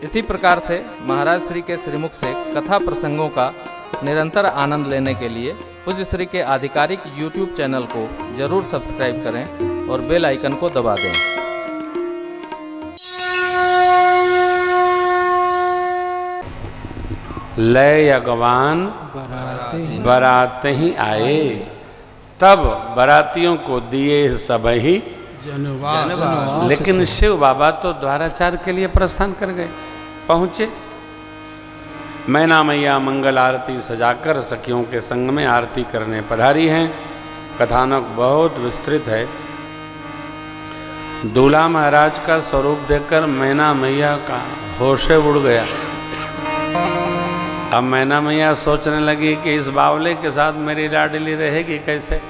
इसी प्रकार से महाराज श्री के श्रीमुख से कथा प्रसंगों का निरंतर आनंद लेने के लिए पूज्य श्री के आधिकारिक YouTube चैनल को जरूर सब्सक्राइब करें और बेल आइकन को दबा दें। लय अगवान बराते ही आए, तब बरातियों को दिए सब ही जनवास। लेकिन शिव बाबा तो द्वाराचार के लिए प्रस्थान कर गए, पहुंचे। मैना मैया मंगल आरती सजाकर सखियों के संग में आरती करने पधारी हैं। कथानक बहुत विस्तृत है। दूल्हा महाराज का स्वरूप देखकर मैना मैया का होशे उड़ गया। अब मैना मैया सोचने लगी कि इस बावले के साथ मेरी लाडली रहेगी कैसे।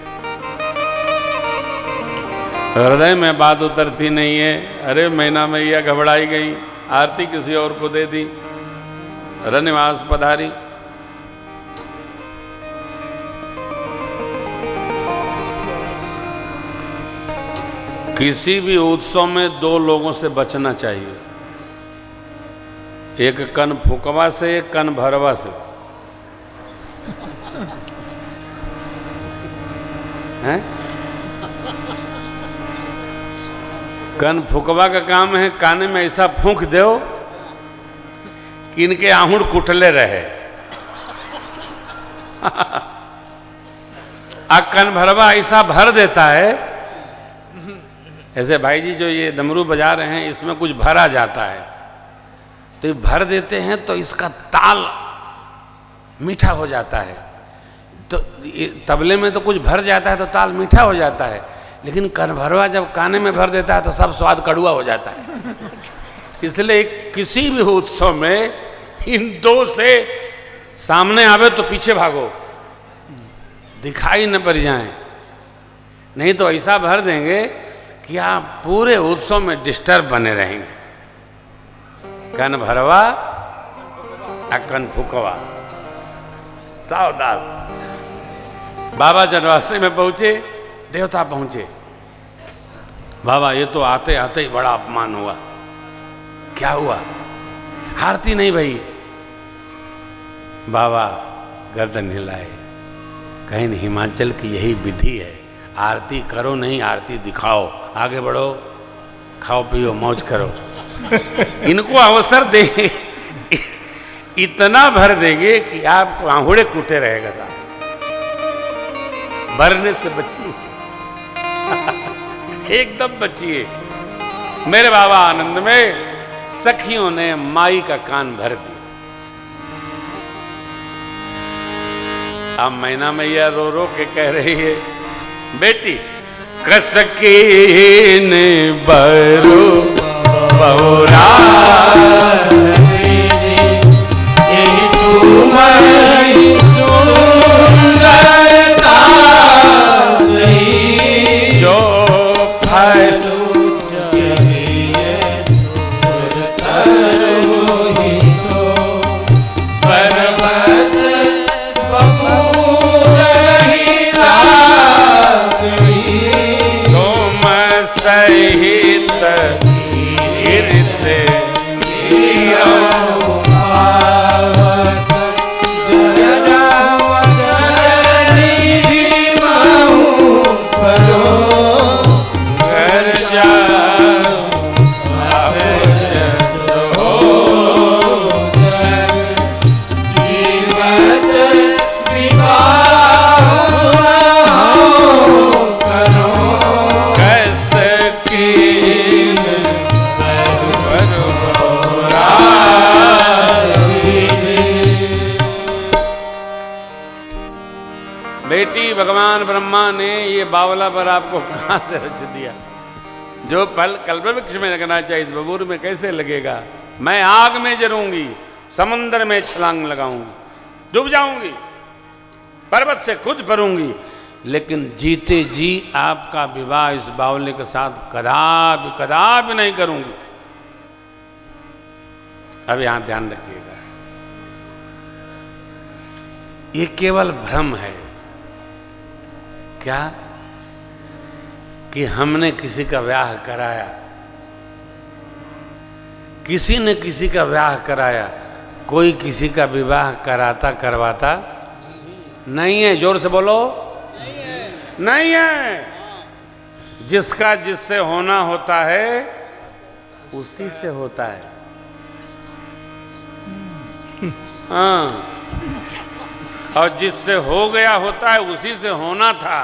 हृदय में बात उतरती नहीं है। अरे मैना मैया घबराई गई, आरती किसी और को दे दी, रनिवास पधारी। किसी भी उत्सव में दो लोगों से बचना चाहिए, एक कन फुकवा से, एक कन भरवा से। हैं? कन फुकवा का काम है काने में ऐसा फूंक दो कि इनके आहूड़ कुटले रहे। कन भरवा ऐसा भर देता है, ऐसे भाई जी जो ये डमरू बजा रहे हैं इसमें कुछ भरा जाता है, तो ये भर देते हैं तो इसका ताल मीठा हो जाता है। तो तबले में तो कुछ भर जाता है तो ताल मीठा हो जाता है, लेकिन कनभरवा जब काने में भर देता है तो सब स्वाद कड़वा हो जाता है। इसलिए किसी भी उत्सव में इन दो से सामने आवे तो पीछे भागो, दिखाई न पड़ जाए, नहीं तो ऐसा भर देंगे कि आप पूरे उत्सव में डिस्टर्ब बने रहेंगे। कन भरवा कन फुकवा, सावधान। बाबा जनवासी में पहुंचे, देवता पहुंचे। बाबा ये तो आते आते ही बड़ा अपमान हुआ। क्या हुआ? आरती नहीं भई। बाबा गर्दन हिलाए, कहीं हिमाचल की यही विधि है, आरती करो नहीं आरती दिखाओ, आगे बढ़ो, खाओ पियो मौज करो। इनको अवसर देंगे, इतना भर देंगे कि आपको आंहुड़े कूटे रहेगा साहब, भरने से बचिए। एकदम बचिए। मेरे बाबा आनंद में सखियों ने माई का कान भर दिया। अब मैना मैया रो रो के कह रही है, बेटी कसकी ने बरो बहुरा जो फलू चाहिए परबस तुम सहित भगवान ब्रह्मा ने ये बावला पर आपको कहां से रच दिया? जो फल कल्प वृक्ष में लगना चाहिए इस बबूर में कैसे लगेगा? मैं आग में जरूंगी, समंदर में छलांग लगाऊंगी, डूब जाऊंगी, पर्वत से खुद भरूंगी, लेकिन जीते जी आपका विवाह इस बावले के साथ कदापि कदापि नहीं करूंगी। अब यहां ध्यान रखिएगा, ये केवल भ्रम है। क्या? कि हमने किसी का ब्याह कराया, किसी ने किसी का ब्याह कराया, कोई किसी का विवाह कराता करवाता नहीं है। जोर से बोलो, नहीं है। जिसका जिससे होना होता है उसी से होता है। हाँ, और जिससे हो गया होता है उसी से होना था।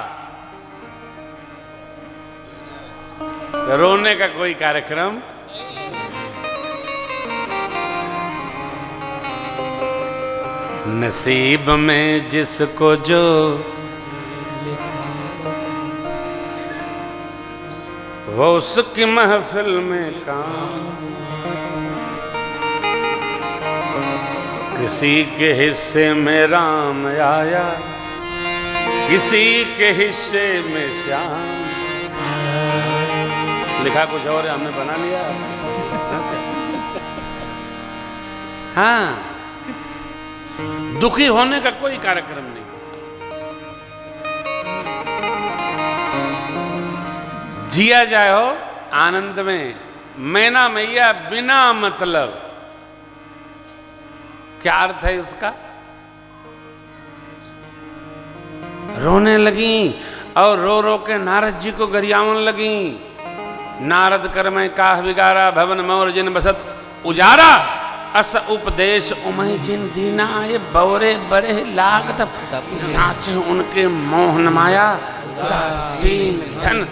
रोने का कोई कार्यक्रम नसीब में जिसको जो वो उसकी महफिल में काम। किसी के हिस्से में राम आया, किसी के हिस्से में श्याम। लिखा कुछ और है, हमने बना लिया। हाँ, दुखी होने का कोई कार्यक्रम नहीं। जिया जाए हो आनंद में। मैना मैया बिना मतलब, क्या अर्थ है इसका? रोने लगी और रो रो के नारद जी को गरियावन लगी। नारद कर में काह बिगारा, भवन मोर जिन बसत उजारा। अस उपदेश उमय जिन दीना, ये बौरे बरे लाग तब। साचे उनके मोहन माया, उदासीन धन।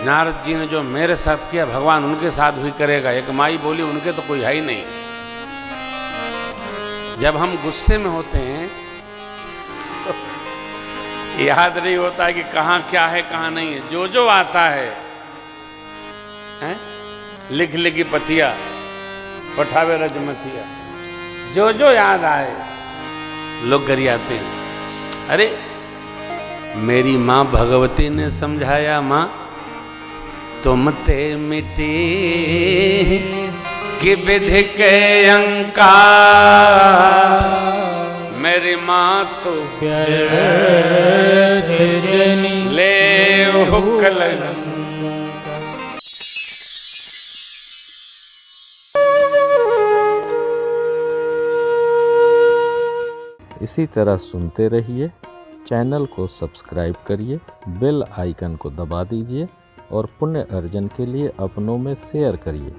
नारद जी ने जो मेरे साथ किया, भगवान उनके साथ भी करेगा। एक माई बोली, उनके तो कोई है ही नहीं। जब हम गुस्से में होते हैं तो याद नहीं होता है कि कहाँ क्या है कहाँ नहीं है। जो जो आता है, लिख लिखी पतिया पठावे रजमतिया, जो जो याद आए लोग गरियाते हैं। अरे मेरी माँ भगवती ने समझाया, माँ तुम ते मिटे कि विधि के अंकार। मेरी माँ तो ले हुक्ल। इसी तरह सुनते रहिए। चैनल को सब्सक्राइब करिए, बेल आइकन को दबा दीजिए और पुण्य अर्जन के लिए अपनों में शेयर करिए।